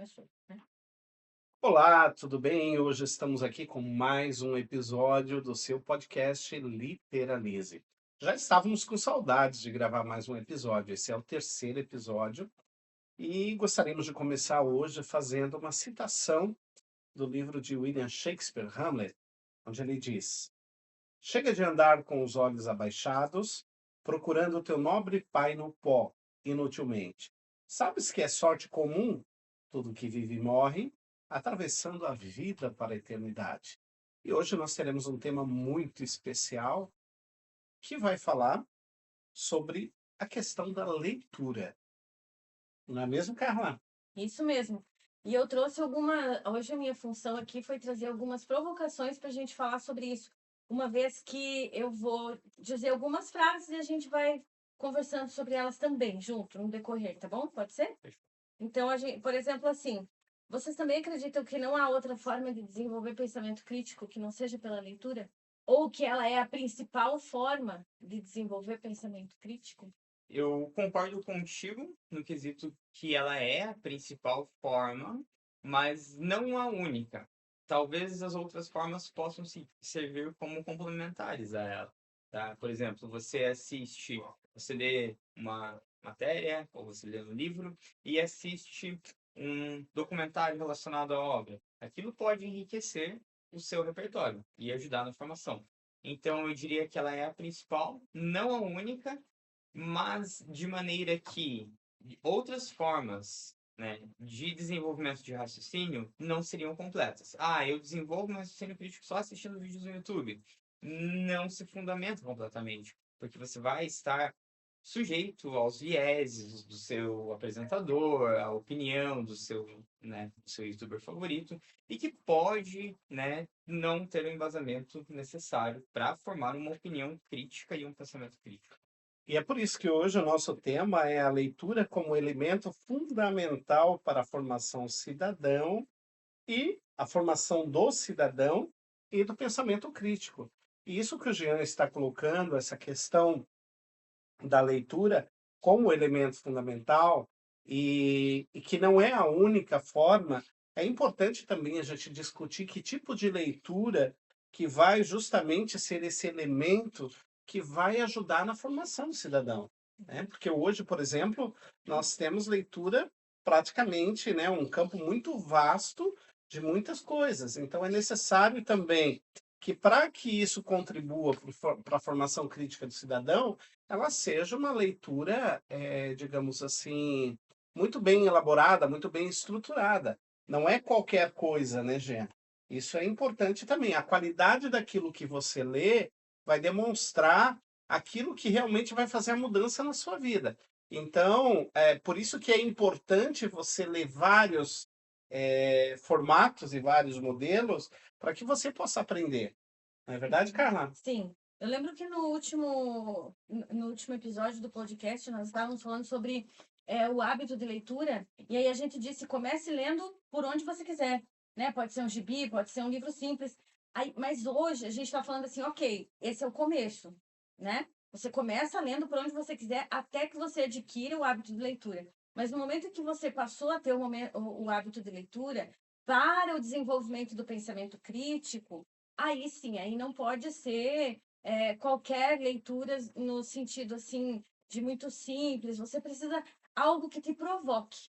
começou, né? Olá, tudo bem? Hoje estamos aqui com mais um episódio do seu podcast Literalize. Já estávamos com saudades de gravar mais um episódio. Esse é o terceiro episódio e gostaríamos de começar hoje fazendo uma citação do livro de William Shakespeare, Hamlet, onde ele diz: Chega de andar com os olhos abaixados, procurando o teu nobre pai no pó, inutilmente. Sabes que é sorte comum tudo que vive morre, atravessando a vida para a eternidade. E hoje nós teremos um tema muito especial que vai falar sobre a questão da leitura. Não é mesmo, Carla? Isso mesmo. E eu trouxe alguma. Hoje a minha função aqui foi trazer algumas provocações para a gente falar sobre isso. Uma vez que eu vou dizer algumas frases e a gente vai conversando sobre elas também, junto, no decorrer, tá bom? Pode ser? Então, por exemplo, assim, vocês também acreditam que não há outra forma de desenvolver pensamento crítico que não seja pela leitura? Ou que ela é a principal forma de desenvolver pensamento crítico? Eu concordo contigo no quesito que ela é a principal forma, mas não a única. Talvez as outras formas possam servir como complementares a ela, tá? Por exemplo, você lê uma matéria ou você lê um livro e assiste um documentário relacionado à obra. Aquilo pode enriquecer o seu repertório e ajudar na formação. Então, eu diria que ela é a principal, não a única, mas de maneira que outras formas, né, de desenvolvimento de raciocínio não seriam completas. Ah, eu desenvolvo meu raciocínio crítico só assistindo vídeos no YouTube. Não se fundamenta completamente, porque você vai estar sujeito aos vieses do seu apresentador, à opinião do seu youtuber favorito, e que pode, né, não ter o embasamento necessário para formar uma opinião crítica e um pensamento crítico. E é por isso que hoje o nosso tema é a leitura como elemento fundamental para a formação cidadão e a formação do cidadão e do pensamento crítico. E isso que o Jean está colocando, essa questão da leitura como elemento fundamental e que não é a única forma, é importante também a gente discutir que tipo de leitura que vai justamente ser esse elemento que vai ajudar na formação do cidadão, né? Porque hoje, por exemplo, nós temos leitura praticamente, né, um campo muito vasto de muitas coisas. Então é necessário também que para que isso contribua para a formação crítica do cidadão, ela seja uma leitura, digamos assim, muito bem elaborada, muito bem estruturada. Não é qualquer coisa, né, Gê? Isso é importante também. A qualidade daquilo que você lê vai demonstrar aquilo que realmente vai fazer a mudança na sua vida. Então, é por isso que é importante você ler vários formatos e vários modelos para que você possa aprender. Não é verdade, Carla? Sim. Eu lembro que no último episódio do podcast nós estávamos falando sobre o hábito de leitura, e aí a gente disse: comece lendo por onde você quiser, né? Pode ser um gibi, pode ser um livro simples. Aí, mas hoje a gente está falando assim: ok, esse é o começo, né? Você começa lendo por onde você quiser até que você adquira o hábito de leitura. Mas no momento que você passou a ter o hábito de leitura, para o desenvolvimento do pensamento crítico, aí sim, aí não pode ser qualquer leitura no sentido assim de muito simples. Você precisa algo que te provoque.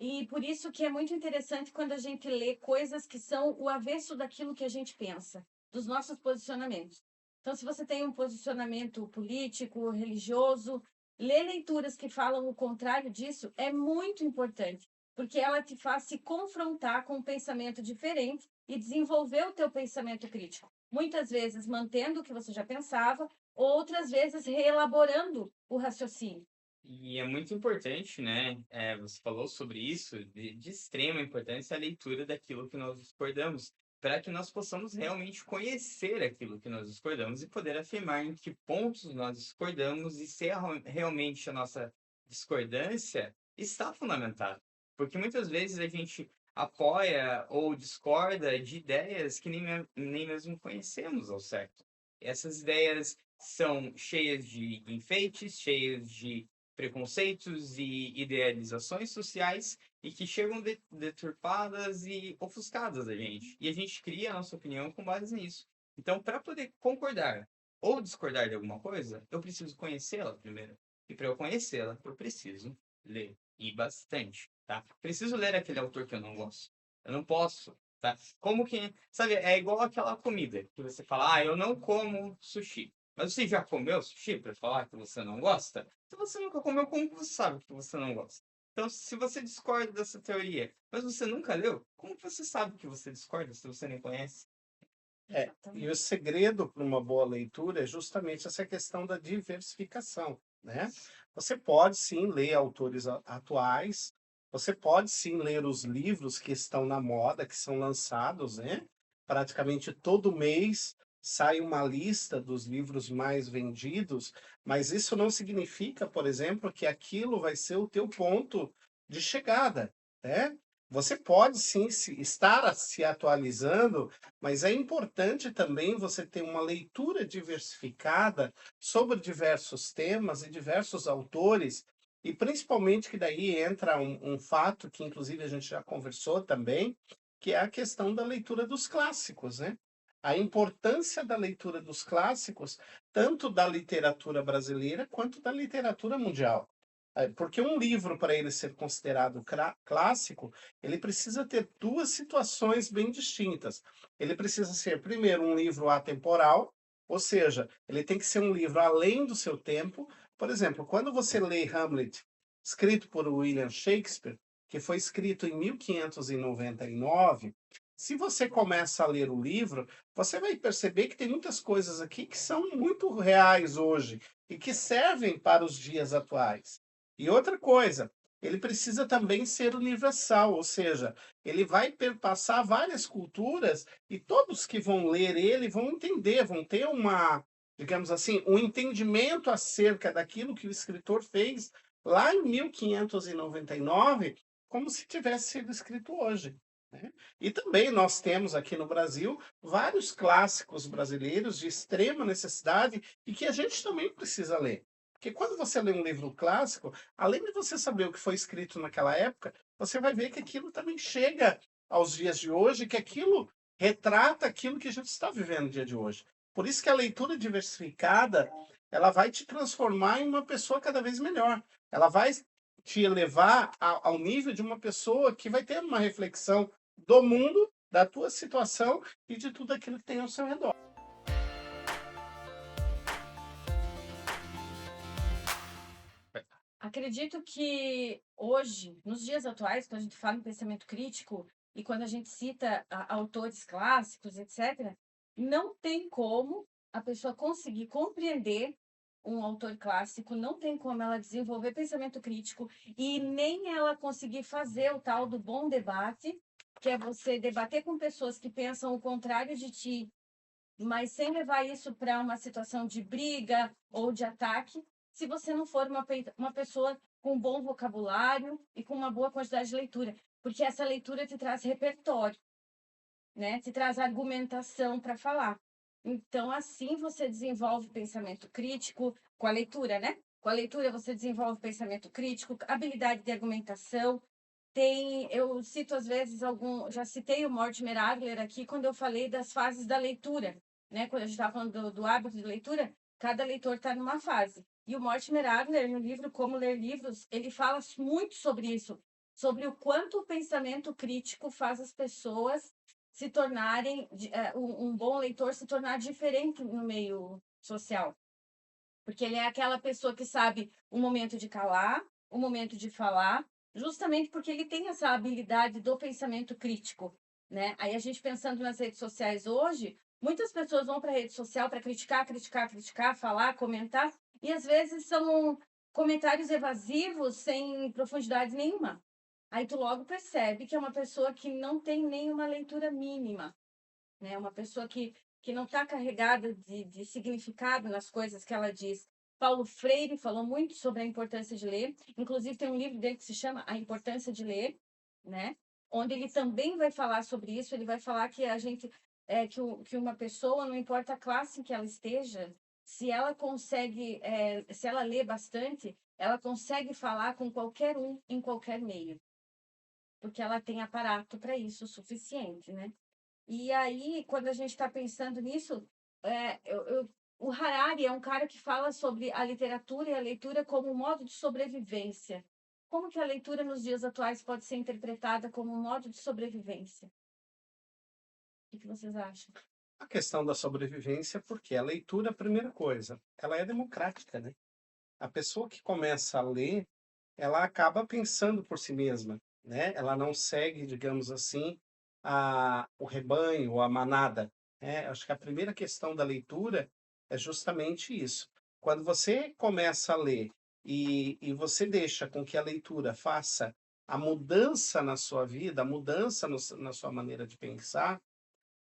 E por isso que é muito interessante quando a gente lê coisas que são o avesso daquilo que a gente pensa, dos nossos posicionamentos. Então, se você tem um posicionamento político, religioso, ler leituras que falam o contrário disso é muito importante, porque ela te faz se confrontar com um pensamento diferente e desenvolver o teu pensamento crítico. Muitas vezes mantendo o que você já pensava, outras vezes reelaborando o raciocínio. E é muito importante, né? Você falou sobre isso, de extrema importância a leitura daquilo que nós discordamos, para que nós possamos realmente conhecer aquilo que nós discordamos e poder afirmar em que pontos nós discordamos e se realmente a nossa discordância está fundamentada. Porque muitas vezes a gente apoia ou discorda de ideias que nem mesmo conhecemos ao certo. Essas ideias são cheias de enfeites, cheias de preconceitos e idealizações sociais e que chegam deturpadas e ofuscadas a gente. E a gente cria a nossa opinião com base nisso. Então, para poder concordar ou discordar de alguma coisa, eu preciso conhecê-la primeiro. E para eu conhecê-la, eu preciso ler. E bastante, tá? Preciso ler aquele autor que eu não gosto. Eu não posso, tá? Como que... Sabe, é igual aquela comida que você fala, ah, eu não como sushi. Mas você já comeu sushi para falar que você não gosta? Se você nunca comeu, como você sabe que você não gosta? Então, se você discorda dessa teoria, mas você nunca leu, como você sabe que você discorda se você nem conhece? E o segredo para uma boa leitura é justamente essa questão da diversificação, né? Você pode sim ler autores atuais, você pode sim ler os livros que estão na moda, que são lançados, né? Praticamente todo mês sai uma lista dos livros mais vendidos, mas isso não significa, por exemplo, que aquilo vai ser o teu ponto de chegada, né? Você pode sim estar se atualizando, mas é importante também você ter uma leitura diversificada sobre diversos temas e diversos autores, e principalmente que daí entra um fato que inclusive a gente já conversou também, que é a questão da leitura dos clássicos, né? A importância da leitura dos clássicos, tanto da literatura brasileira quanto da literatura mundial. Porque um livro, para ele ser considerado clássico, ele precisa ter duas situações bem distintas. Ele precisa ser, primeiro, um livro atemporal, ou seja, ele tem que ser um livro além do seu tempo. Por exemplo, quando você lê Hamlet, escrito por William Shakespeare, que foi escrito em 1599, se você começa a ler o livro, você vai perceber que tem muitas coisas aqui que são muito reais hoje e que servem para os dias atuais. E outra coisa, ele precisa também ser universal, ou seja, ele vai perpassar várias culturas e todos que vão ler ele vão entender, vão ter uma, digamos assim, um entendimento acerca daquilo que o escritor fez lá em 1599, como se tivesse sido escrito hoje, né? E também nós temos aqui no Brasil vários clássicos brasileiros de extrema necessidade e que a gente também precisa ler. Porque quando você lê um livro clássico, além de você saber o que foi escrito naquela época, você vai ver que aquilo também chega aos dias de hoje, que aquilo retrata aquilo que a gente está vivendo no dia de hoje. Por isso que a leitura diversificada, ela vai te transformar em uma pessoa cada vez melhor. Ela vai te elevar ao nível de uma pessoa que vai ter uma reflexão do mundo, da tua situação e de tudo aquilo que tem ao seu redor. Acredito que hoje, nos dias atuais, quando a gente fala em pensamento crítico e quando a gente cita autores clássicos, etc., não tem como a pessoa conseguir compreender um autor clássico, não tem como ela desenvolver pensamento crítico e nem ela conseguir fazer o tal do bom debate, que é você debater com pessoas que pensam o contrário de ti, mas sem levar isso para uma situação de briga ou de ataque, se você não for uma pessoa com um bom vocabulário e com uma boa quantidade de leitura, porque essa leitura te traz repertório, né? Te traz argumentação para falar. Então, assim você desenvolve pensamento crítico com a leitura, né? Com a leitura você desenvolve pensamento crítico, habilidade de argumentação. Eu cito às vezes já citei o Mortimer Adler aqui quando eu falei das fases da leitura, né? Quando a gente estava falando do hábito de leitura, cada leitor está numa fase. E o Mortimer Adler, no livro Como Ler Livros, ele fala muito sobre isso, sobre o quanto o pensamento crítico faz as pessoas se tornarem, um bom leitor se tornar diferente no meio social. Porque ele é aquela pessoa que sabe o momento de calar, o momento de falar, justamente porque ele tem essa habilidade do pensamento crítico, né? Aí a gente pensando nas redes sociais hoje, muitas pessoas vão para a rede social para criticar, falar, comentar, e às vezes são comentários evasivos sem profundidade nenhuma. Aí tu logo percebe que é uma pessoa que não tem nenhuma leitura mínima, né? Uma pessoa que não está carregada de significado nas coisas que ela diz. Paulo Freire falou muito sobre a importância de ler, inclusive tem um livro dele que se chama A Importância de Ler, né? Onde ele também vai falar sobre isso, ele vai falar que a gente que uma pessoa, não importa a classe em que ela esteja, se ela consegue, se ela lê bastante, ela consegue falar com qualquer um em qualquer meio. porque ela tem aparato para isso o suficiente, né? E aí, quando a gente está pensando nisso, o Harari é um cara que fala sobre a literatura e a leitura como um modo de sobrevivência. Como que a leitura nos dias atuais pode ser interpretada como um modo de sobrevivência? O que vocês acham? A questão da sobrevivência, porque a leitura, a primeira coisa, ela é democrática, né? A pessoa que começa a ler, ela acaba pensando por si mesma, né? Ela não segue, digamos assim, o rebanho ou a manada, né? Acho que a primeira questão da leitura é justamente isso. Quando você começa a ler e você deixa com que a leitura faça a mudança na sua vida, a mudança na sua maneira de pensar,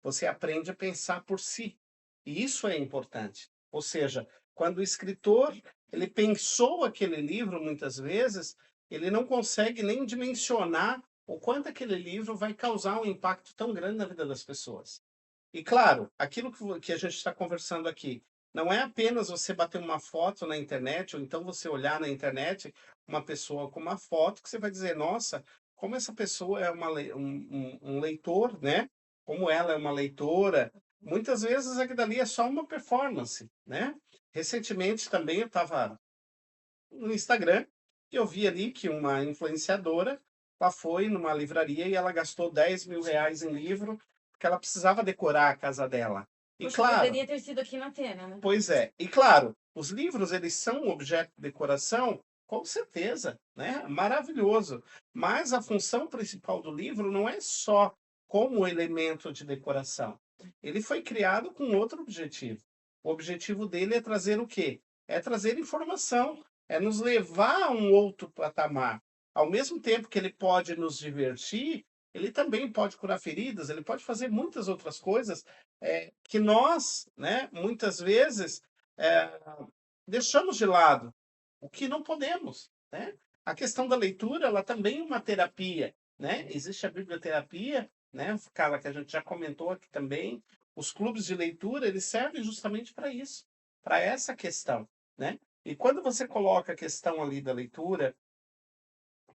você aprende a pensar por si. E isso é importante. Ou seja, quando o escritor ele pensou aquele livro, muitas vezes, ele não consegue nem dimensionar o quanto aquele livro vai causar um impacto tão grande na vida das pessoas. E claro, aquilo que a gente está conversando aqui, não é apenas você bater uma foto na internet, ou então você olhar na internet uma pessoa com uma foto, que você vai dizer, nossa, como essa pessoa é um leitor, né? Como ela é uma leitora. Muitas vezes aquilo dali é só uma performance, né? Recentemente também eu estava no Instagram e eu vi ali que uma influenciadora, ela foi numa livraria e ela gastou R$ 10.000 em livro, porque ela precisava decorar a casa dela. E Poxa, claro, poderia ter sido aqui na Atena, né? pois é, e claro, os livros eles são um objeto de decoração, com certeza, né? Maravilhoso. Mas a função principal do livro não é só como elemento de decoração. Ele foi criado com outro objetivo. O objetivo dele é trazer o quê? É trazer informação, é nos levar a um outro patamar. Ao mesmo tempo que ele pode nos divertir, ele também pode curar feridas, ele pode fazer muitas outras coisas que nós, né, muitas vezes, eh, deixamos de lado, o que não podemos, né? A questão da leitura, ela também é uma terapia, né? Existe a biblioterapia, né, cara, que a gente já comentou aqui também. Os clubes de leitura, eles servem justamente para isso, para essa questão, né? E quando você coloca a questão ali da leitura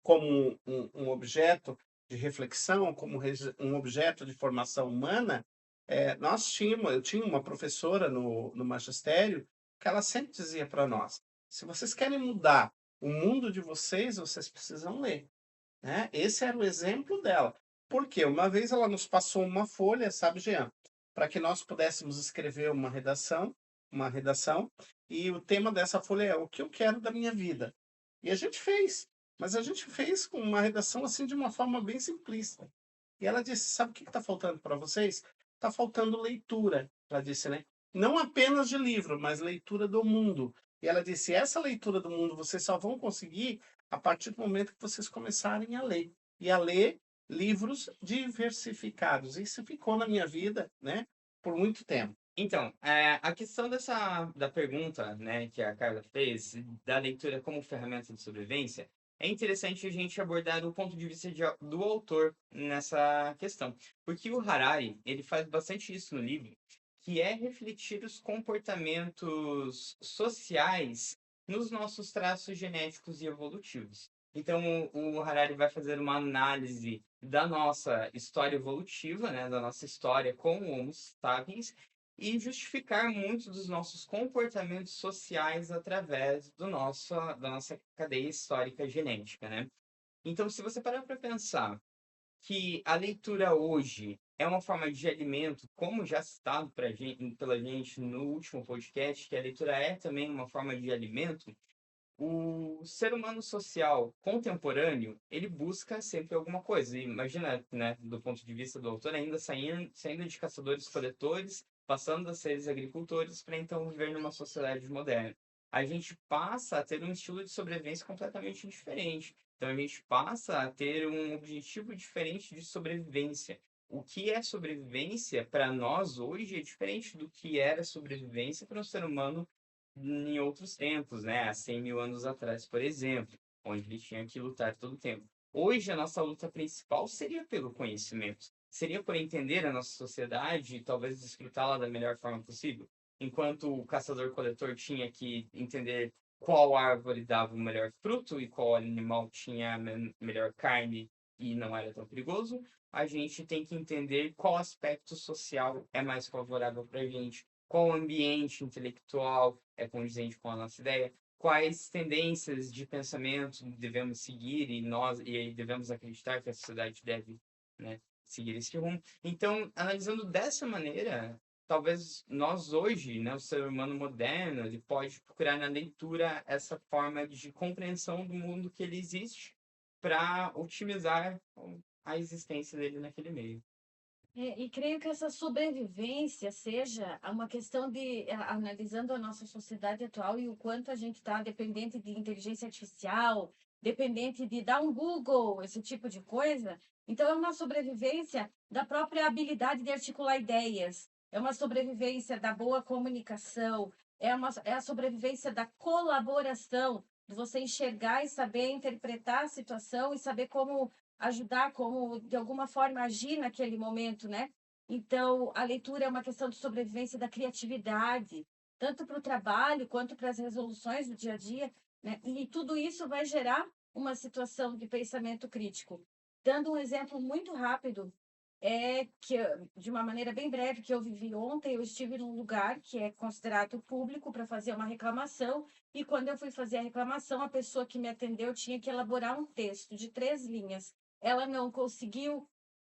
como um objeto de reflexão, como um objeto de formação humana, eu tinha uma professora no magistério que ela sempre dizia para nós: se vocês querem mudar o mundo de vocês, vocês precisam ler, né? Esse era o exemplo dela. Porque uma vez ela nos passou uma folha, sabe, Jean, para que nós pudéssemos escrever uma redação, e o tema dessa folha é o que eu quero da minha vida. E a gente fez, mas a gente fez com uma redação assim de uma forma bem simplista. E ela disse: sabe o que está faltando para vocês? Está faltando leitura. Ela disse, né? Não apenas de livro, mas leitura do mundo. E ela disse: essa leitura do mundo vocês só vão conseguir a partir do momento que vocês começarem a ler. E a ler livros diversificados. Isso ficou na minha vida, né? Por muito tempo. Então, a questão da pergunta, né, que a Carla fez, da leitura como ferramenta de sobrevivência, é interessante a gente abordar o ponto de vista do autor nessa questão. Porque o Harari, ele faz bastante isso no livro, que é refletir os comportamentos sociais nos nossos traços genéticos e evolutivos. Então, o Harari vai fazer uma análise da nossa história evolutiva, né, da nossa história como Homo sapiens, e justificar muitos dos nossos comportamentos sociais através da nossa cadeia histórica genética, né? Então, se você parar para pensar que a leitura hoje é uma forma de alimento, como já citado pela gente no último podcast, que a leitura é também uma forma de alimento, o ser humano social contemporâneo, ele busca sempre alguma coisa. E imagina, né, do ponto de vista do autor, ainda saindo de caçadores-coletores, passando a seres agricultores, para então viver numa sociedade moderna. A gente passa a ter um estilo de sobrevivência completamente diferente. Então a gente passa a ter um objetivo diferente de sobrevivência. O que é sobrevivência para nós hoje é diferente do que era sobrevivência para um ser humano em outros tempos, né? Há 100 mil anos atrás, por exemplo, onde ele tinha que lutar todo o tempo. Hoje, a nossa luta principal seria pelo conhecimento. Seria por entender a nossa sociedade e talvez desfrutá-la da melhor forma possível. Enquanto o caçador-coletor tinha que entender qual árvore dava o melhor fruto e qual animal tinha a melhor carne e não era tão perigoso, a gente tem que entender qual aspecto social é mais favorável para a gente, qual ambiente intelectual é condizente com a nossa ideia, quais tendências de pensamento devemos seguir e devemos acreditar que a sociedade deve, né, seguir esse rumo. Então, analisando dessa maneira, talvez nós hoje, né, o ser humano moderno, ele pode procurar na leitura essa forma de compreensão do mundo que ele existe para otimizar a existência dele naquele meio. E creio que essa sobrevivência seja uma questão de, analisando a nossa sociedade atual e o quanto a gente está dependente de inteligência artificial, dependente de dar um Google, esse tipo de coisa. Então, é uma sobrevivência da própria habilidade de articular ideias, é uma sobrevivência da boa comunicação, é a sobrevivência da colaboração, de você enxergar e saber interpretar a situação e saber como ajudar, como de alguma forma agir naquele momento, né? Então, a leitura é uma questão de sobrevivência da criatividade, tanto para o trabalho quanto para as resoluções do dia a dia, né? E tudo isso vai gerar uma situação de pensamento crítico. Dando um exemplo muito rápido, de uma maneira bem breve, que eu vivi ontem, eu estive num lugar que é considerado público para fazer uma reclamação, e quando eu fui fazer a reclamação, a pessoa que me atendeu tinha que elaborar um texto de 3 linhas. Ela não conseguiu.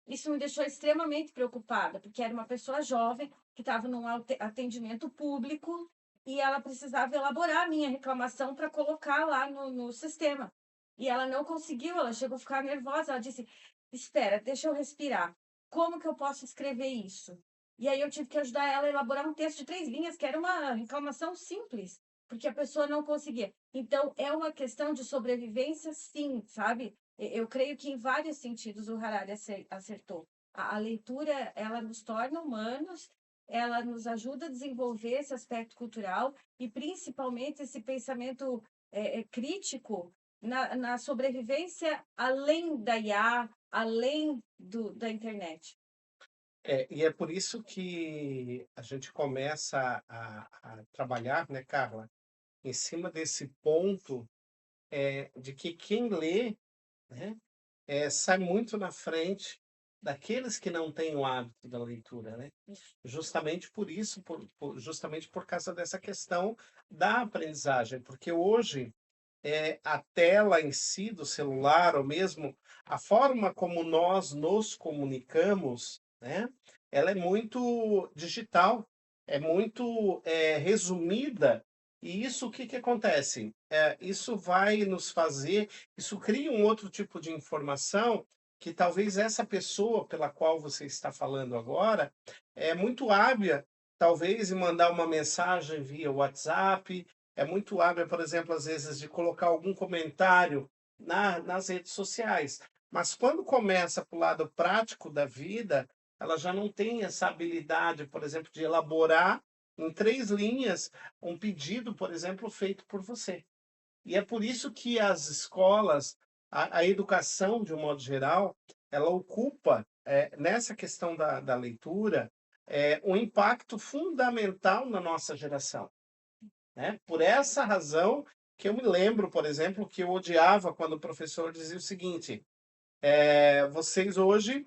Isso me deixou extremamente preocupada, porque era uma pessoa jovem que estava num atendimento público e ela precisava elaborar a minha reclamação para colocar lá no sistema. E ela não conseguiu, ela chegou a ficar nervosa. Ela disse: Espera, deixa eu respirar. Como que eu posso escrever isso? E aí eu tive que ajudar ela a elaborar um texto de 3 linhas, que era uma reclamação simples, porque a pessoa não conseguia. Então, é uma questão de sobrevivência, sim, sabe? Eu creio que em vários sentidos o Harari acertou. A leitura, ela nos torna humanos, ela nos ajuda a desenvolver esse aspecto cultural e principalmente esse pensamento crítico na sobrevivência além da IA, além da internet. E é por isso que a gente começa a trabalhar, né, Carla, em cima desse ponto, de que quem lê, né, sai muito na frente daqueles que não têm o hábito da leitura, né? Justamente por isso, justamente por causa dessa questão da aprendizagem, porque hoje a tela em si do celular, ou mesmo a forma como nós nos comunicamos, né? Ela é muito digital, é muito resumida, e isso o que que acontece? Isso vai nos fazer, isso cria um outro tipo de informação que talvez essa pessoa pela qual você está falando agora é muito hábil, talvez, em mandar uma mensagem via WhatsApp, é muito hábil, por exemplo, às vezes, de colocar algum comentário nas redes sociais. Mas quando começa para o lado prático da vida, ela já não tem essa habilidade, por exemplo, de elaborar em 3 linhas um pedido, por exemplo, feito por você. E é por isso que as escolas, a educação, de um modo geral, ela ocupa, nessa questão da leitura, um impacto fundamental na nossa geração, né? Por essa razão que eu me lembro, por exemplo, que eu odiava quando o professor dizia o seguinte: vocês hoje,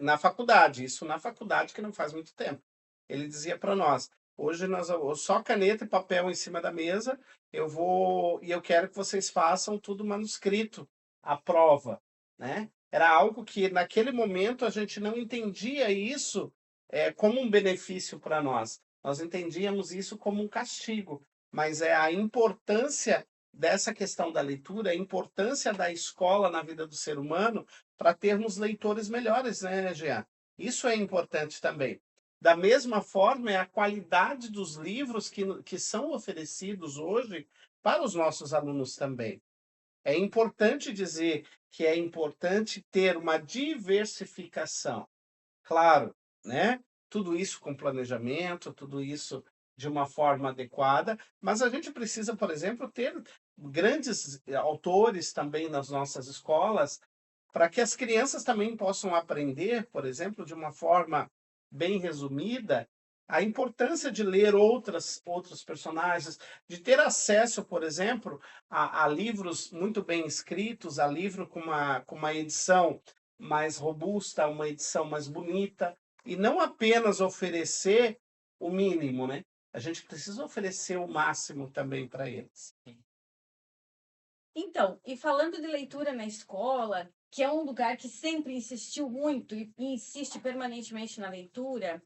na faculdade, isso na faculdade que não faz muito tempo, ele dizia para nós: hoje nós só caneta e papel em cima da mesa, eu quero que vocês façam tudo manuscrito, a prova, né? Era algo que naquele momento a gente não entendia isso como um benefício para nós. Nós entendíamos isso como um castigo, mas é a importância dessa questão da leitura, a importância da escola na vida do ser humano para termos leitores melhores, né, Jean? Isso é importante também. Da mesma forma, é a qualidade dos livros que são oferecidos hoje para os nossos alunos também. É importante dizer que é importante ter uma diversificação. Claro, né? Tudo isso com planejamento, tudo isso de uma forma adequada, mas a gente precisa, por exemplo, ter grandes autores também nas nossas escolas, para que as crianças também possam aprender, por exemplo, de uma forma bem resumida, A importância de ler outros personagens, de ter acesso, por exemplo, a livros muito bem escritos, a livro com uma edição mais robusta, uma edição mais bonita, e não apenas oferecer o mínimo, né? A gente precisa oferecer o máximo também para eles. Então, e falando de leitura na escola, que é um lugar que sempre insistiu muito e insiste permanentemente na leitura,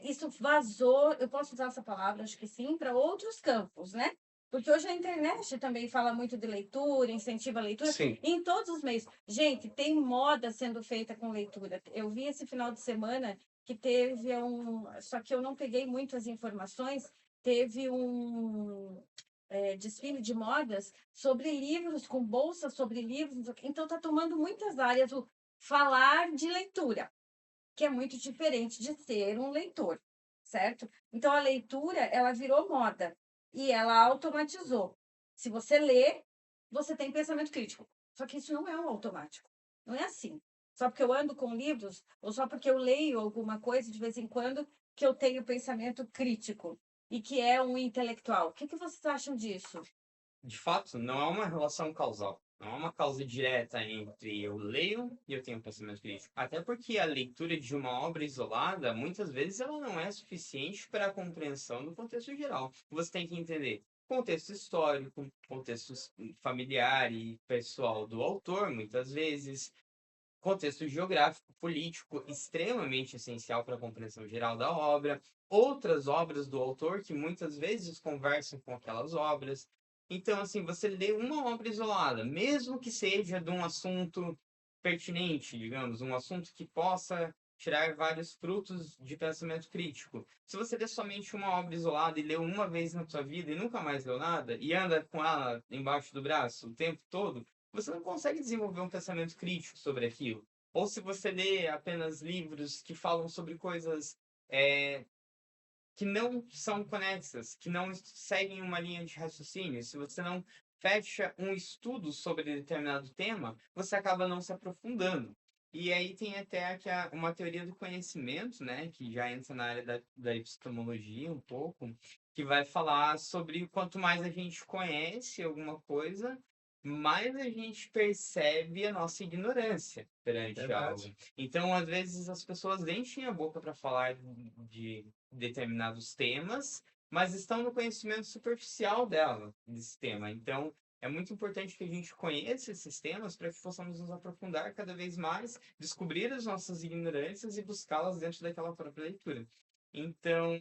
isso vazou, eu posso usar essa palavra, acho que sim, para outros campos, né? Porque hoje a internet também fala muito de leitura, incentiva a leitura, Sim, em todos os meios. Gente, tem moda sendo feita com leitura. Eu vi esse final de semana que teve só que eu não peguei muitas informações, teve desfile de modas sobre livros, com bolsas sobre livros, não sei o quê. Então está tomando muitas áreas o falar de leitura, que é muito diferente de ser um leitor, certo? Então a leitura, ela virou moda e ela automatizou. Se você lê, você tem pensamento crítico. Só que isso não é um automático. Não é assim. Só porque eu ando com livros, ou só porque eu leio alguma coisa de vez em quando, que eu tenho pensamento crítico e que é um intelectual. O que vocês acham disso? De fato, não é uma relação causal. Não é uma causa direta entre eu leio e eu tenho um pensamento crítico. Até porque a leitura de uma obra isolada, muitas vezes, ela não é suficiente para a compreensão do contexto geral. Você tem que entender contexto histórico, contexto familiar e pessoal do autor, muitas vezes, contexto geográfico, político, extremamente essencial para a compreensão geral da obra, outras obras do autor que muitas vezes conversam com aquelas obras. Então, assim, você lê uma obra isolada, mesmo que seja de um assunto pertinente, digamos, um assunto que possa tirar vários frutos de pensamento crítico. Se você lê somente uma obra isolada e leu uma vez na sua vida e nunca mais leu nada, e anda com ela embaixo do braço o tempo todo, você não consegue desenvolver um pensamento crítico sobre aquilo. Ou se você lê apenas livros que falam sobre coisas é, que não são conexas, que não seguem uma linha de raciocínio, se você não fecha um estudo sobre determinado tema, você acaba não se aprofundando. E aí tem até aqui uma teoria do conhecimento, né, que já entra na área da epistemologia um pouco, que vai falar sobre quanto mais a gente conhece alguma coisa, mais a gente percebe a nossa ignorância perante algo. verdade. Então, às vezes, as pessoas enchem a boca para falar de determinados temas, mas estão no conhecimento superficial dela, desse tema. Então, é muito importante que a gente conheça esses temas para que possamos nos aprofundar cada vez mais, descobrir as nossas ignorâncias e buscá-las dentro daquela própria leitura. Então,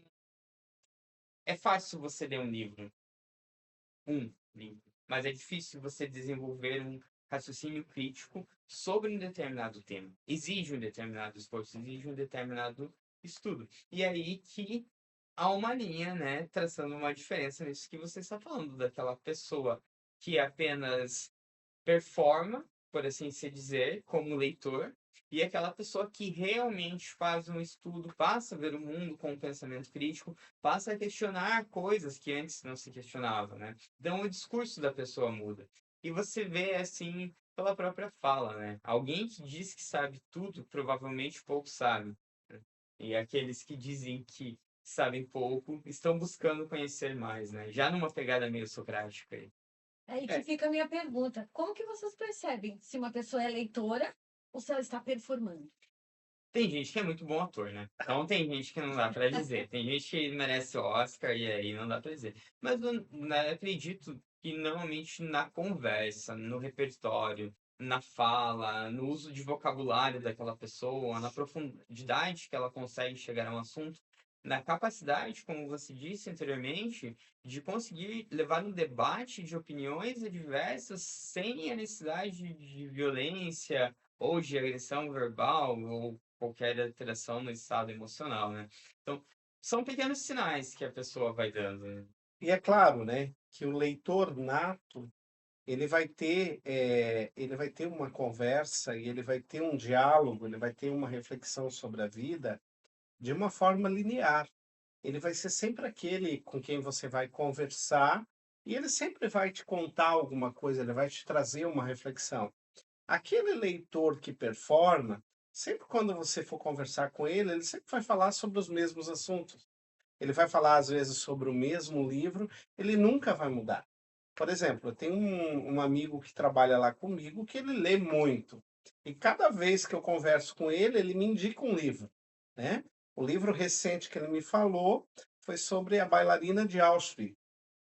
é fácil você ler um livro, mas é difícil você desenvolver um raciocínio crítico sobre um determinado tema. Exige um determinado esforço, exige um determinado estudo. E aí que há uma linha, né, traçando uma diferença nisso que você está falando, daquela pessoa que apenas performa, por assim se dizer, como leitor, e aquela pessoa que realmente faz um estudo, passa a ver o mundo com um pensamento crítico, passa a questionar coisas que antes não se questionava, né? Então o discurso da pessoa muda. E você vê assim pela própria fala, né? Alguém que diz que sabe tudo, provavelmente pouco sabe. Né? E aqueles que dizem que sabem pouco estão buscando conhecer mais, né? Já numa pegada meio socrática aí. Aí que É, fica a minha pergunta. Como que vocês percebem se uma pessoa é leitora ou se ela está performando? Tem gente que é muito bom ator, né? Então tem gente que não dá pra dizer. Tem gente que merece Oscar e aí não dá pra dizer. Mas eu, né, acredito que normalmente na conversa, no repertório, na fala, no uso de vocabulário daquela pessoa, na profundidade que ela consegue chegar a um assunto, na capacidade, como você disse anteriormente, de conseguir levar um debate de opiniões adversas sem a necessidade de violência ou de agressão verbal ou qualquer alteração no estado emocional, né? Então, são pequenos sinais que a pessoa vai dando, né? E é claro, né, que o leitor nato, ele vai ter uma conversa e ele vai ter um diálogo, ele vai ter uma reflexão sobre a vida de uma forma linear. Ele vai ser sempre aquele com quem você vai conversar e ele sempre vai te contar alguma coisa, ele vai te trazer uma reflexão. Aquele leitor que performa, sempre quando você for conversar com ele sempre vai falar sobre os mesmos assuntos. Ele vai falar, às vezes, sobre o mesmo livro, ele nunca vai mudar. Por exemplo, eu tenho um amigo que trabalha lá comigo que ele lê muito. E cada vez que eu converso com ele me indica um livro, né? O livro recente que ele me falou foi sobre a bailarina de Auschwitz,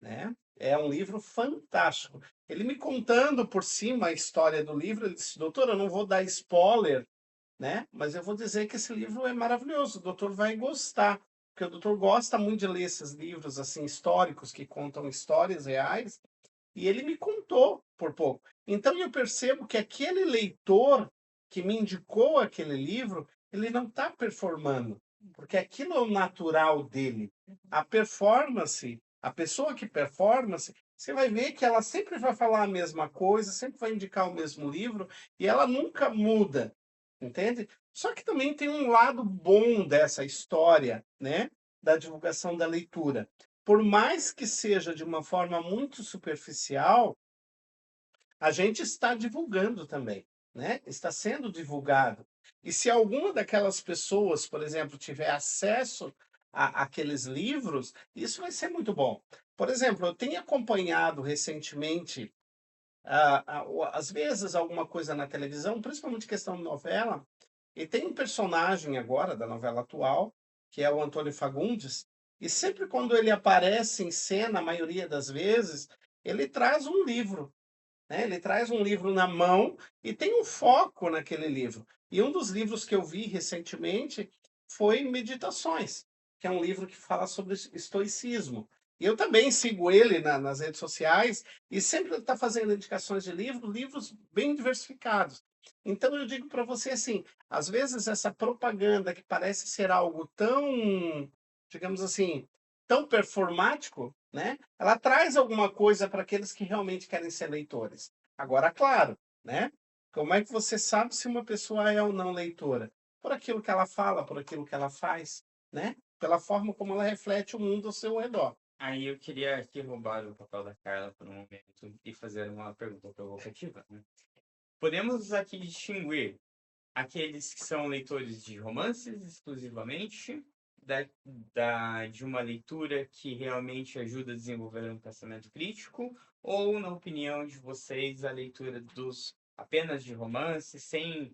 né? É um livro fantástico. Ele me contando por cima a história do livro, ele disse, doutor, eu não vou dar spoiler, né? Mas eu vou dizer que esse livro é maravilhoso, o doutor vai gostar, porque o doutor gosta muito de ler esses livros assim históricos que contam histórias reais, e ele me contou por pouco. Então eu percebo que aquele leitor que me indicou aquele livro, ele não está performando, porque aquilo é o natural dele. A performance, a pessoa que performance, você vai ver que ela sempre vai falar a mesma coisa, sempre vai indicar o mesmo livro e ela nunca muda, entende? Só que também tem um lado bom dessa história, né? Da divulgação da leitura. Por mais que seja de uma forma muito superficial, a gente está divulgando também, né? Está sendo divulgado. E se alguma daquelas pessoas, por exemplo, tiver acesso àqueles livros, isso vai ser muito bom. Por exemplo, eu tenho acompanhado recentemente, às vezes, alguma coisa na televisão, principalmente questão de novela, e tem um personagem agora da novela atual, que é o Antônio Fagundes, e sempre quando ele aparece em cena, a maioria das vezes, ele traz um livro, né? Ele traz um livro na mão e tem um foco naquele livro. E um dos livros que eu vi recentemente foi Meditações, que é um livro que fala sobre estoicismo. E eu também sigo ele nas redes sociais e sempre ele está fazendo indicações de livros bem diversificados. Então eu digo para você assim, às vezes essa propaganda que parece ser algo tão, digamos assim, tão performático, né? Ela traz alguma coisa para aqueles que realmente querem ser leitores. Agora, claro, né? Como é que você sabe se uma pessoa é ou não leitora? Por aquilo que ela fala, por aquilo que ela faz, né? Pela forma como ela reflete o mundo ao seu redor. Aí eu queria aqui roubar o papel da Carla por um momento e fazer uma pergunta provocativa, né? Podemos aqui distinguir aqueles que são leitores de romances exclusivamente, de uma leitura que realmente ajuda a desenvolver um pensamento crítico, ou, na opinião de vocês, a leitura dos apenas de romance, sem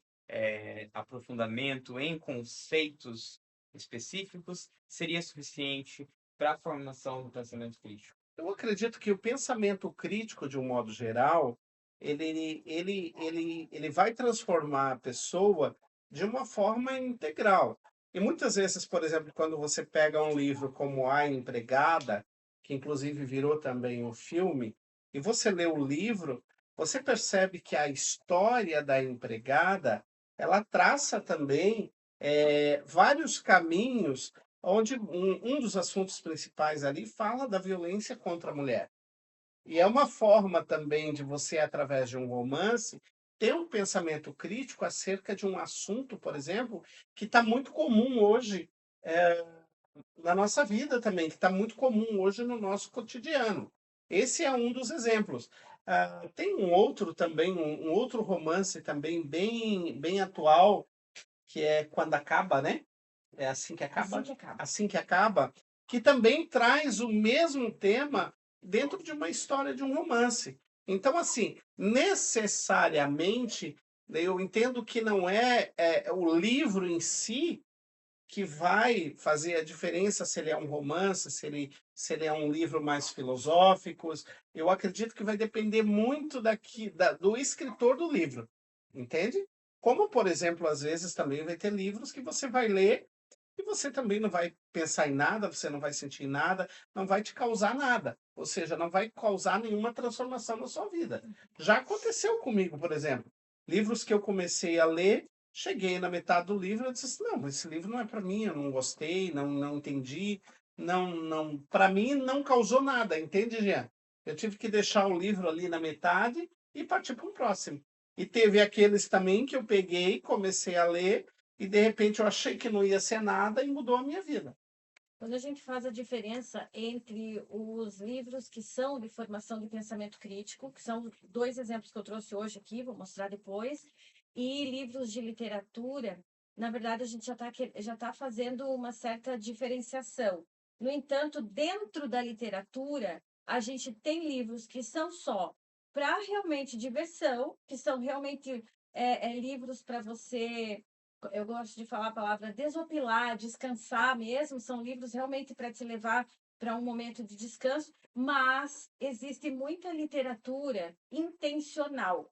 aprofundamento em conceitos específicos, seria suficiente para a formação do pensamento crítico? Eu acredito que o pensamento crítico, de um modo geral, ele vai transformar a pessoa de uma forma integral. E muitas vezes, por exemplo, quando você pega um livro como A Empregada, que inclusive virou também um filme, e você lê o livro, você percebe que a história da empregada, ela traça também vários caminhos onde um dos assuntos principais ali fala da violência contra a mulher. E é uma forma também de você, através de um romance, ter um pensamento crítico acerca de um assunto, por exemplo, que está muito comum hoje na nossa vida também, que está muito comum hoje no nosso cotidiano. Esse é um dos exemplos. Tem um outro também, um outro romance também bem atual, que é Quando Acaba, né? É assim que acaba? Assim que acaba. Assim que acaba, que também traz o mesmo tema dentro de uma história de um romance. Então, assim, necessariamente, eu entendo que não é o livro em si que vai fazer a diferença se ele é um romance, se ele é um livro mais filosófico. Eu acredito que vai depender muito do escritor do livro, entende? Como, por exemplo, às vezes também vai ter livros que você vai ler e você também não vai pensar em nada, você não vai sentir nada, não vai te causar nada. Ou seja, não vai causar nenhuma transformação na sua vida. Já aconteceu comigo, por exemplo. Livros que eu comecei a ler, cheguei na metade do livro e disse assim, não, esse livro não é para mim, eu não gostei, não entendi, não, para mim não causou nada, entende, Jean? Eu tive que deixar o livro ali na metade e partir para o próximo. E teve aqueles também que eu peguei, comecei a ler, e de repente eu achei que não ia ser nada e mudou a minha vida. Quando a gente faz a diferença entre os livros que são de formação de pensamento crítico, que são 2 exemplos que eu trouxe hoje aqui, vou mostrar depois, e livros de literatura, na verdade, a gente já tá fazendo uma certa diferenciação. No entanto, dentro da literatura, a gente tem livros que são só para realmente diversão, que são realmente livros para você, eu gosto de falar a palavra desopilar, descansar mesmo, são livros realmente para te levar para um momento de descanso, mas existe muita literatura intencional,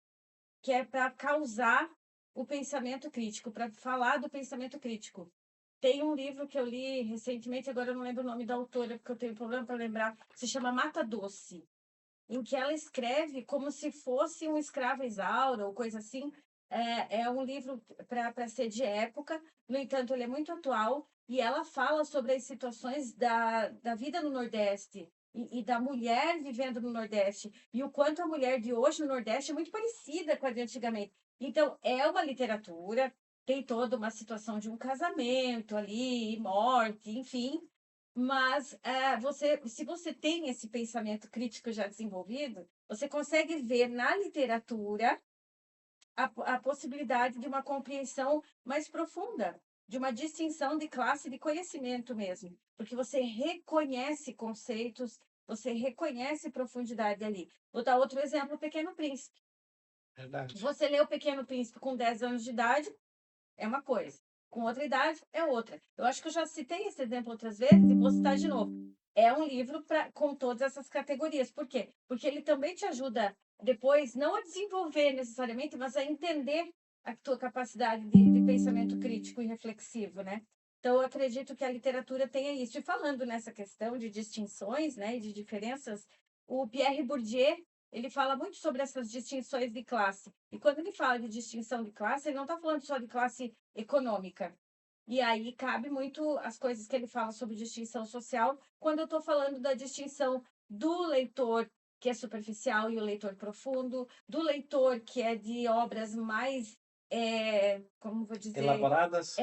que é para causar o pensamento crítico, para falar do pensamento crítico. Tem um livro que eu li recentemente, agora eu não lembro o nome da autora, porque eu tenho problema para lembrar, se chama Mata Doce, em que ela escreve como se fosse um escravo Isaura ou coisa assim. É um livro para ser de época, no entanto, ele é muito atual, e ela fala sobre as situações da vida no Nordeste e da mulher vivendo no Nordeste, e o quanto a mulher de hoje no Nordeste é muito parecida com a de antigamente. Então, é uma literatura, tem toda uma situação de um casamento ali, morte, enfim, mas se você tem esse pensamento crítico já desenvolvido, você consegue ver na literatura a possibilidade de uma compreensão mais profunda, de uma distinção de classe de conhecimento mesmo, porque você reconhece conceitos, você reconhece profundidade ali. Vou dar outro exemplo, o Pequeno Príncipe. Verdade. Você lê o Pequeno Príncipe com 10 anos de idade, é uma coisa. Com outra idade, é outra. Eu acho que eu já citei esse exemplo outras vezes e vou citar de novo. É um livro com todas essas categorias. Por quê? Porque ele também te ajuda depois, não a desenvolver necessariamente, mas a entender a tua capacidade de pensamento crítico e reflexivo, né? Então, eu acredito que a literatura tenha isso. E falando nessa questão de distinções, né, e de diferenças, o Pierre Bourdieu, ele fala muito sobre essas distinções de classe. E quando ele fala de distinção de classe, ele não está falando só de classe econômica. E aí cabe muito as coisas que ele fala sobre distinção social, quando eu estou falando da distinção do leitor que é superficial e o leitor profundo, do leitor que é de obras mais, como vou dizer, Elaboradas?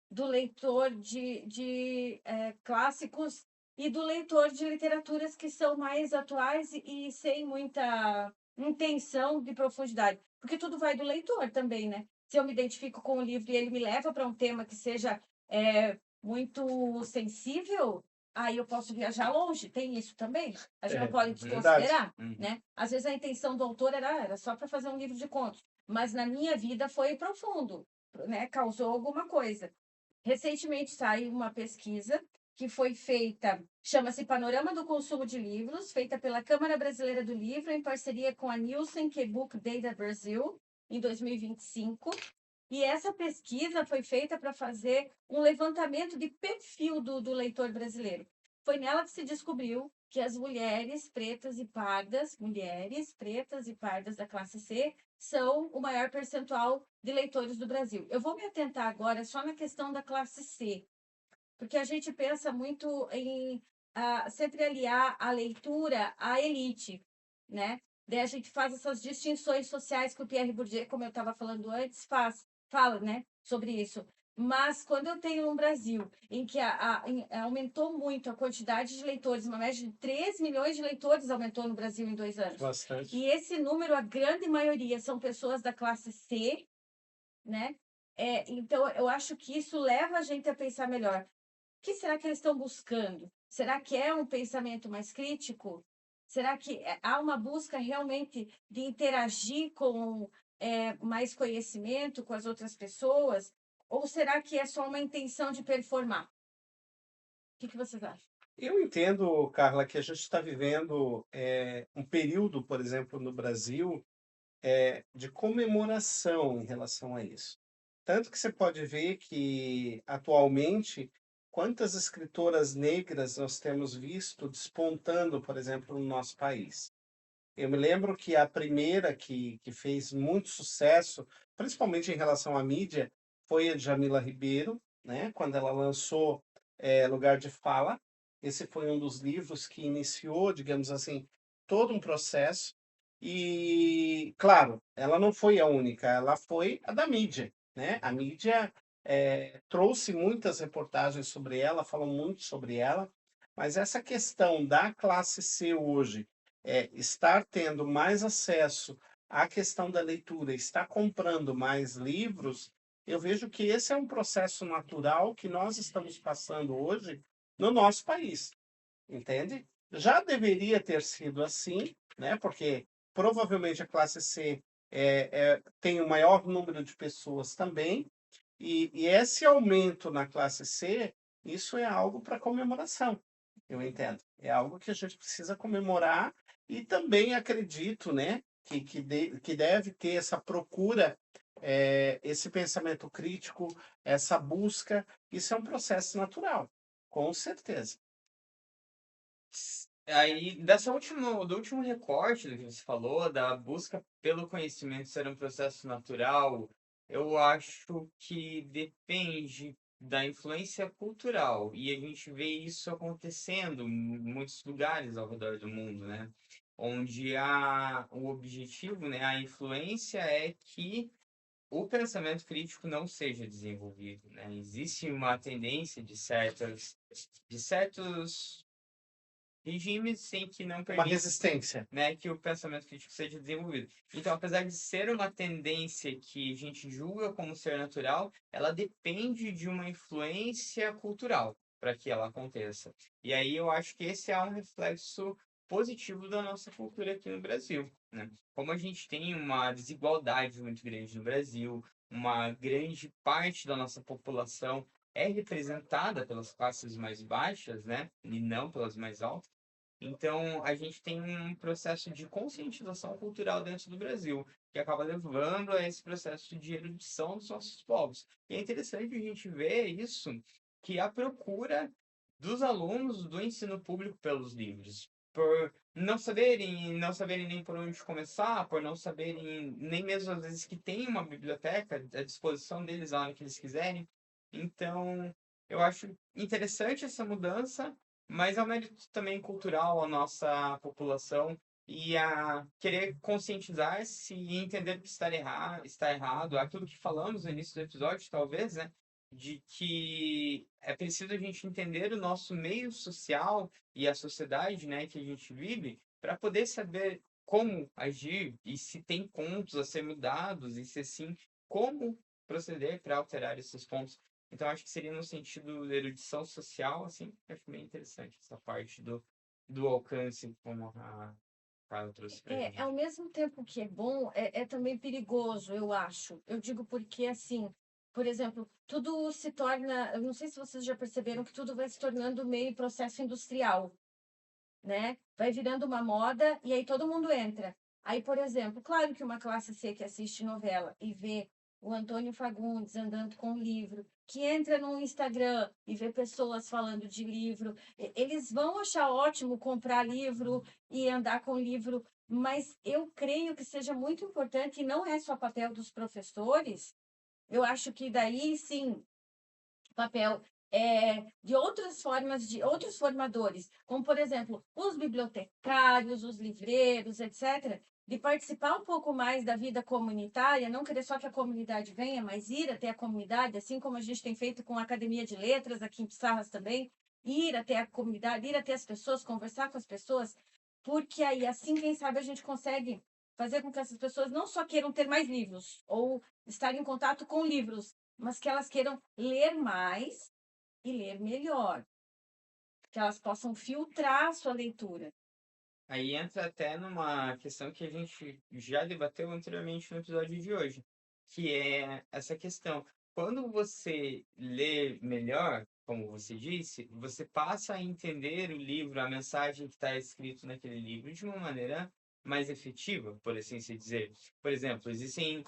do leitor de clássicos e do leitor de literaturas que são mais atuais e sem muita intenção de profundidade. Porque tudo vai do leitor também, né? Se eu me identifico com o livro e ele me leva para um tema que seja muito sensível, aí eu posso viajar longe. Tem isso também. A gente não pode Verdade. desconsiderar, né? Às vezes a intenção do autor era só para fazer um livro de contos, mas na minha vida foi profundo, né? Causou alguma coisa. Recentemente saiu uma pesquisa que foi feita, chama-se Panorama do Consumo de Livros, feita pela Câmara Brasileira do Livro, em parceria com a Nielsen Book Data Brasil, em 2025. E essa pesquisa foi feita para fazer um levantamento de perfil do leitor brasileiro. Foi nela que se descobriu que as mulheres pretas e pardas da classe C, são o maior percentual de leitores do Brasil. Eu vou me atentar agora só na questão da classe C, porque a gente pensa muito em sempre aliar a leitura à elite, né? Daí a gente faz essas distinções sociais que o Pierre Bourdieu, como eu estava falando antes, fala, né, sobre isso. Mas quando eu tenho um Brasil em que aumentou muito a quantidade de leitores, uma média de 3 milhões de leitores aumentou no Brasil em 2 anos. Bastante. E esse número, a grande maioria, são pessoas da classe C, né? Então, eu acho que isso leva a gente a pensar melhor. O que será que eles estão buscando? Será que é um pensamento mais crítico? Será que há uma busca realmente de interagir com mais conhecimento com as outras pessoas? Ou será que é só uma intenção de performar? O que vocês acham? Eu entendo, Carla, que a gente está vivendo um período, por exemplo, no Brasil, de comemoração em relação a isso. Tanto que você pode ver que, atualmente, quantas escritoras negras nós temos visto despontando, por exemplo, no nosso país. Eu me lembro que a primeira que fez muito sucesso, principalmente em relação à mídia, foi a Djamila Ribeiro, né? Quando ela lançou Lugar de Fala. Esse foi um dos livros que iniciou, digamos assim, todo um processo. E, claro, ela não foi a única, ela foi a da mídia, né? A mídia trouxe muitas reportagens sobre ela, falou muito sobre ela, mas essa questão da classe C hoje, estar tendo mais acesso a questão da leitura, está comprando mais livros, eu vejo que esse é um processo natural que nós estamos passando hoje no nosso país, entende? Já deveria ter sido assim, né? Porque provavelmente a classe C tem o maior número de pessoas também, e esse aumento na classe C, isso é algo para comemoração, eu entendo. É algo que a gente precisa comemorar e também acredito, né, que deve ter essa procura, esse pensamento crítico, essa busca. Isso é um processo natural, com certeza. Aí, do último recorte do que você falou, da busca pelo conhecimento ser um processo natural, eu acho que depende da influência cultural. E a gente vê isso acontecendo em muitos lugares ao redor do mundo, né? Onde o objetivo, né, a influência é que o pensamento crítico não seja desenvolvido, né? Existe uma tendência de certos regimes em que não Uma permite, resistência. né, que o pensamento crítico seja desenvolvido. Então, apesar de ser uma tendência que a gente julga como ser natural, ela depende de uma influência cultural para que ela aconteça. E aí eu acho que esse é um reflexo positivo da nossa cultura aqui no Brasil, né? Como a gente tem uma desigualdade muito grande no Brasil, uma grande parte da nossa população é representada pelas classes mais baixas, né, e não pelas mais altas. Então, a gente tem um processo de conscientização cultural dentro do Brasil, que acaba levando a esse processo de erudição dos nossos povos. E é interessante a gente ver isso, que a procura dos alunos do ensino público pelos livros, por não saberem nem por onde começar, por não saberem nem mesmo às vezes que tem uma biblioteca à disposição deles a hora que eles quiserem. Então, eu acho interessante essa mudança, mas é um mérito também cultural a nossa população e a querer conscientizar-se e entender que está errado, aquilo que falamos no início do episódio, talvez, né? De que é preciso a gente entender o nosso meio social e a sociedade, né, que a gente vive, para poder saber como agir e se tem pontos a ser mudados e se sim, como proceder para alterar esses pontos. Então, acho que seria no sentido de erudição social, assim, acho bem interessante essa parte do alcance, como a Carla trouxe pra Ao gente. mesmo tempo que é bom, é também perigoso, eu acho. Eu digo porque, assim, por exemplo, tudo se torna. Eu não sei se vocês já perceberam que tudo vai se tornando meio processo industrial, né? Vai virando uma moda e aí todo mundo entra. Aí, por exemplo, claro que uma classe C que assiste novela e vê o Antônio Fagundes andando com um livro, que entra no Instagram e vê pessoas falando de livro, eles vão achar ótimo comprar livro e andar com livro, mas eu creio que seja muito importante, e não é só papel dos professores, eu acho que daí sim papel de outras formas, de outros formadores, como, por exemplo, os bibliotecários, os livreiros, etc., de participar um pouco mais da vida comunitária, não querer só que a comunidade venha, mas ir até a comunidade, assim como a gente tem feito com a Academia de Letras, aqui em Pissarras também, ir até a comunidade, ir até as pessoas, conversar com as pessoas, porque aí, assim, quem sabe, a gente consegue fazer com que essas pessoas não só queiram ter mais livros, ou estar em contato com livros, mas que elas queiram ler mais e ler melhor, que elas possam filtrar a sua leitura. Aí entra até numa questão que a gente já debateu anteriormente no episódio de hoje, que é essa questão. Quando você lê melhor, como você disse, você passa a entender o livro, a mensagem que está escrito naquele livro de uma maneira mais efetiva, por assim se dizer. Por exemplo, existem.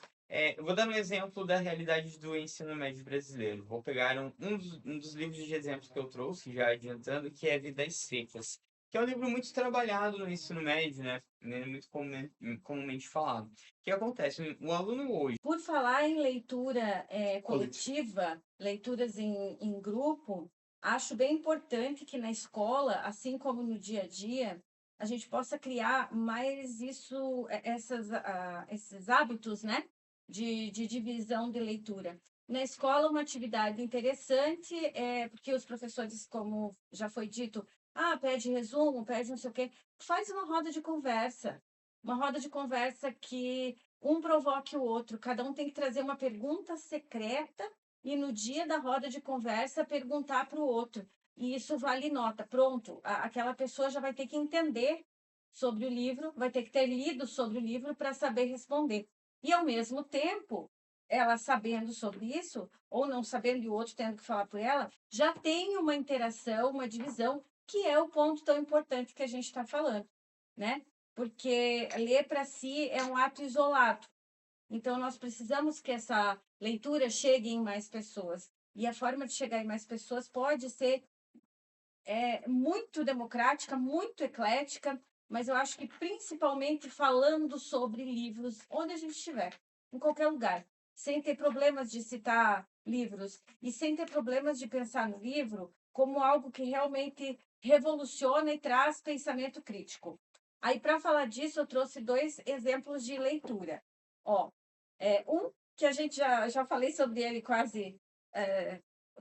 Eu vou dar um exemplo da realidade do ensino médio brasileiro. Vou pegar um dos livros de exemplo que eu trouxe, já adiantando, que é Vidas Secas, que é um livro muito trabalhado no ensino médio, né? Muito comumente falado. O que acontece? O aluno hoje. Por falar em leitura coletiva, leituras em grupo, acho bem importante que na escola, assim como no dia a dia, a gente possa criar mais esses hábitos, né? De divisão de leitura. Na escola, uma atividade interessante porque os professores, como já foi dito, pede resumo, pede não sei o quê, faz uma roda de conversa. uma roda de conversa que um provoque o outro, cada um tem que trazer uma pergunta secreta e no dia da roda de conversa perguntar para o outro. E isso vale nota. Pronto, aquela pessoa já vai ter que entender sobre o livro, vai ter que ter lido sobre o livro para saber responder. E ao mesmo tempo, ela sabendo sobre isso, ou não sabendo e o outro tendo que falar por ela, já tem uma interação, uma divisão, que é o ponto tão importante que a gente está falando, né? Porque ler para si é um ato isolado. Então, nós precisamos que essa leitura chegue em mais pessoas. E a forma de chegar em mais pessoas pode ser muito democrática, muito eclética, mas eu acho que principalmente falando sobre livros, onde a gente estiver, em qualquer lugar, sem ter problemas de citar livros e sem ter problemas de pensar no livro como algo que realmente revoluciona e traz pensamento crítico. Aí, para falar disso, eu trouxe 2 exemplos de leitura. Ó, um que a gente já falei sobre ele quase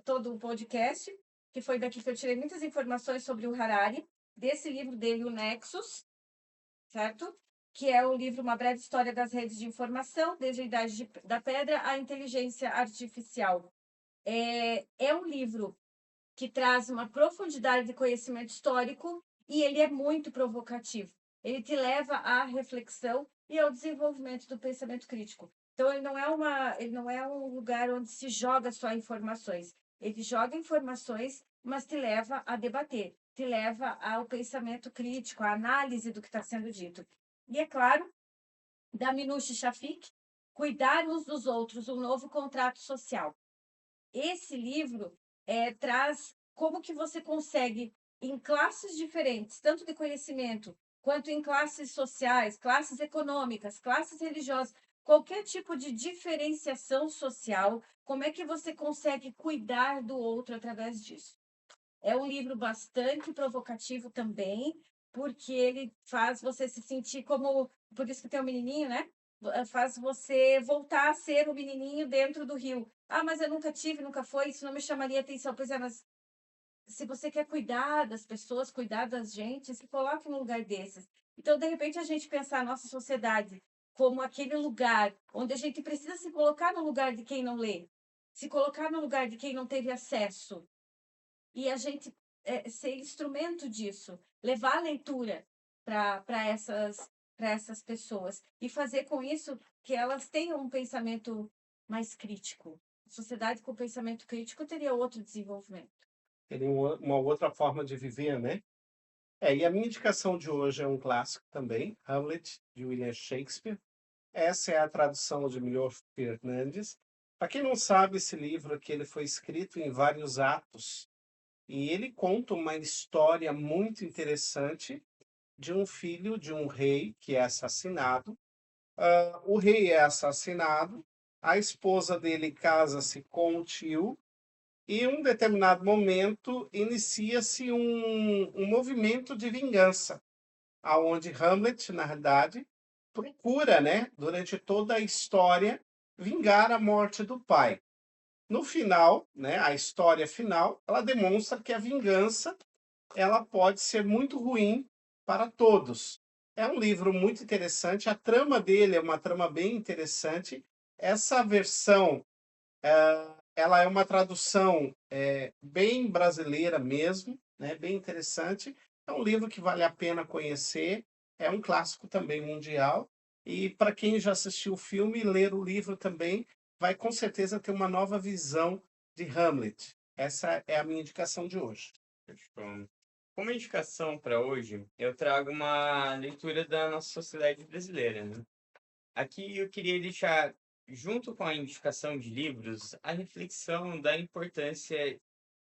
todo o podcast, que foi daqui que eu tirei muitas informações sobre o Harari, desse livro dele, o Nexus, certo? Que é o livro Uma Breve História das Redes de Informação, desde a Idade da Pedra à Inteligência Artificial. É um livro que traz uma profundidade de conhecimento histórico e ele é muito provocativo. Ele te leva à reflexão e ao desenvolvimento do pensamento crítico. Então, ele não é um lugar onde se joga só informações. Ele joga informações, mas te leva a debater, te leva ao pensamento crítico, à análise do que está sendo dito. E, é claro, da Minushi Shafik, Cuidar uns dos Outros, um Novo Contrato Social. Esse livro traz como que você consegue, em classes diferentes, tanto de conhecimento, quanto em classes sociais, classes econômicas, classes religiosas, qualquer tipo de diferenciação social, como é que você consegue cuidar do outro através disso? É um livro bastante provocativo também, porque ele faz você se sentir como, por isso que tem o menininho, né? Faz você voltar a ser o menininho dentro do rio. Ah, mas eu nunca tive, nunca foi, isso não me chamaria atenção. Pois é, mas se você quer cuidar das pessoas, cuidar das gente, se coloque num lugar desses. Então, de repente, a gente pensar a nossa sociedade como aquele lugar onde a gente precisa se colocar no lugar de quem não lê, se colocar no lugar de quem não teve acesso, e a gente ser instrumento disso, levar a leitura para essas pessoas e fazer com isso que elas tenham um pensamento mais crítico. A sociedade com pensamento crítico teria outro desenvolvimento. Teria uma outra forma de viver, né? E a minha indicação de hoje é um clássico também, Hamlet, de William Shakespeare. Essa é a tradução de Milor Fernandes. Para quem não sabe, esse livro aqui ele foi escrito em vários atos e ele conta uma história muito interessante de um filho de um rei que é assassinado. O rei é assassinado, a esposa dele casa-se com o tio e em um determinado momento inicia-se um movimento de vingança, aonde Hamlet, na realidade, procura, né, durante toda a história, vingar a morte do pai. No final, né, a história final, ela demonstra que a vingança ela pode ser muito ruim para todos. É um livro muito interessante, a trama dele é uma trama bem interessante. Essa versão, ela é uma tradução bem brasileira mesmo, né, bem interessante. É um livro que vale a pena conhecer, é um clássico também mundial. E para quem já assistiu o filme, ler o livro também vai com certeza ter uma nova visão de Hamlet. Essa é a minha indicação de hoje. Show. Como indicação para hoje, eu trago uma leitura da nossa sociedade brasileira, né? Aqui eu queria deixar, junto com a indicação de livros, a reflexão da importância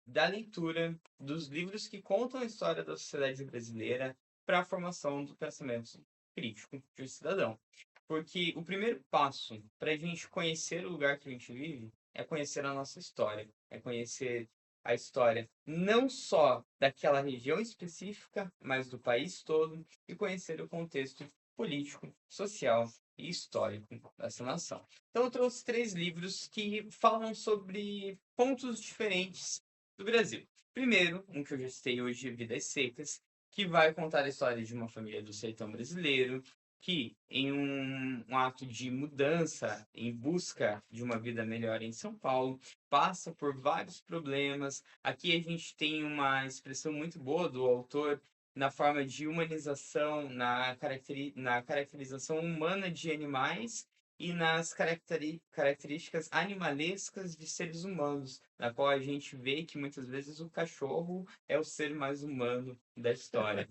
da leitura dos livros que contam a história da sociedade brasileira para a formação do pensamento crítico de um cidadão. Porque o primeiro passo para a gente conhecer o lugar que a gente vive é conhecer a nossa história, é conhecer a história não só daquela região específica, mas do país todo, e conhecer o contexto político, social e histórico dessa nação. Então eu trouxe 3 livros que falam sobre pontos diferentes do Brasil. Primeiro, um que eu já citei hoje, Vidas Secas, que vai contar a história de uma família do sertão brasileiro, que, em um ato de mudança, em busca de uma vida melhor em São Paulo, passa por vários problemas. Aqui a gente tem uma expressão muito boa do autor na forma de humanização, na caracterização humana de animais e nas características animalescas de seres humanos, na qual a gente vê que muitas vezes o cachorro é o ser mais humano da história.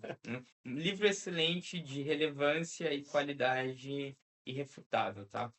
Um livro excelente, de relevância e qualidade irrefutável, tá?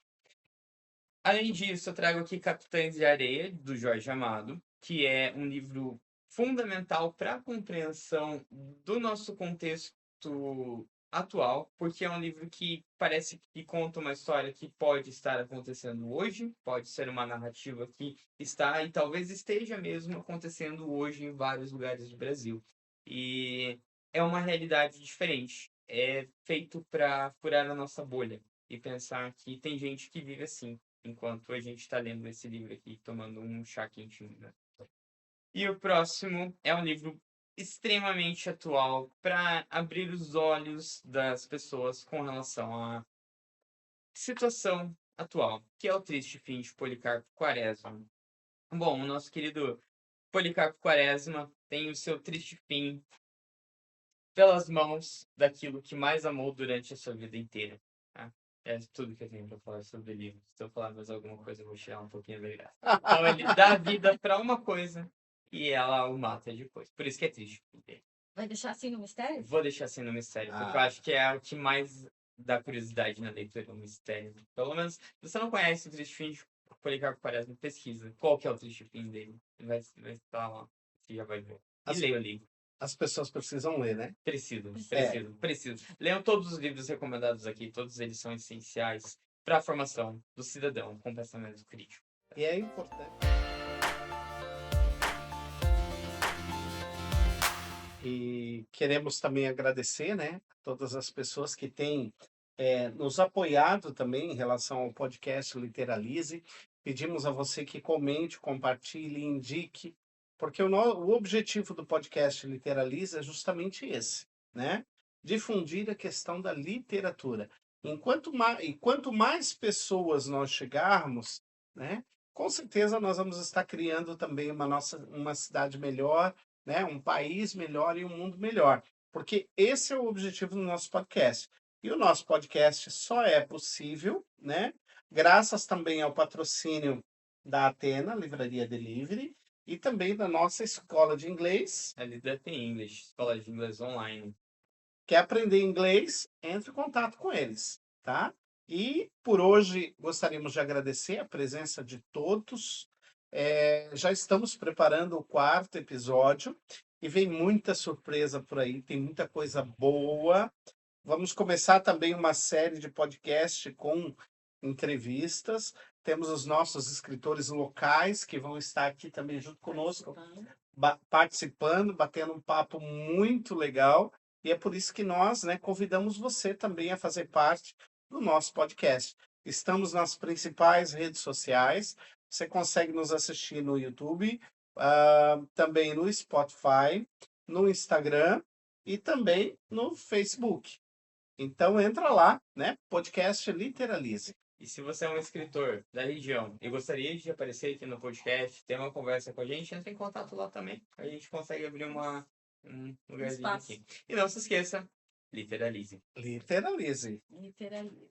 Além disso, eu trago aqui Capitães de Areia, do Jorge Amado, que é um livro fundamental para a compreensão do nosso contexto atual, porque é um livro que parece que conta uma história que pode estar acontecendo hoje, pode ser uma narrativa que está e talvez esteja mesmo acontecendo hoje em vários lugares do Brasil. E é uma realidade diferente. É feito para furar a nossa bolha e pensar que tem gente que vive assim, enquanto a gente está lendo esse livro aqui, tomando um chá quentinho, né? E o próximo é um livro extremamente atual para abrir os olhos das pessoas com relação à situação atual, que é o Triste Fim de Policarpo Quaresma. Bom, o nosso querido Policarpo Quaresma tem o seu triste fim pelas mãos daquilo que mais amou durante a sua vida inteira. Tá? É tudo que eu tenho para falar sobre o livro. Se eu falar mais alguma coisa, eu vou tirar um pouquinho da graça. Então ele dá vida para uma coisa e ela o mata depois. Por isso que é triste. Vai deixar assim no mistério? Vou deixar assim no mistério, porque eu acho que é o que mais dá curiosidade na leitura, o mistério. Pelo menos, se você não conhece o Triste Fim de Policarpo Quaresma, pesquisa qual que é o Triste Fim dele. Vai estar lá, você já vai ver. E leia o livro. As pessoas precisam ler, né? Preciso. Leiam todos os livros recomendados aqui, todos eles são essenciais para a formação do cidadão com pensamento crítico. E é importante. E queremos também agradecer, né, a todas as pessoas que têm nos apoiado também em relação ao podcast Literalize. Pedimos a você que comente, compartilhe, indique, porque o objetivo do podcast Literalize é justamente esse, né? Difundir a questão da literatura. Quanto mais pessoas nós chegarmos, né, com certeza nós vamos estar criando também uma cidade melhor, né, um país melhor e um mundo melhor. Porque esse é o objetivo do nosso podcast. E o nosso podcast só é possível, né, graças também ao patrocínio da Atena, Livraria Delivery, e também da nossa escola de inglês. A Lidata English, escola de inglês online. Quer aprender inglês? Entre em contato com eles, tá? E por hoje gostaríamos de agradecer a presença de todos. Já estamos preparando o 4º episódio e vem muita surpresa por aí, tem muita coisa boa. Vamos começar também uma série de podcast com entrevistas. Temos os nossos escritores locais que vão estar aqui também junto conosco, participando, batendo um papo muito legal. E é por isso que nós, né, convidamos você também a fazer parte do nosso podcast. Estamos nas principais redes sociais. Você consegue nos assistir no YouTube, também no Spotify, no Instagram e também no Facebook. Então entra lá, né? Podcast Literalize. E se você é um escritor da região e gostaria de aparecer aqui no podcast, ter uma conversa com a gente, entre em contato lá também. A gente consegue abrir um lugarzinho aqui. E não se esqueça, literalize. Literalize. Literalize.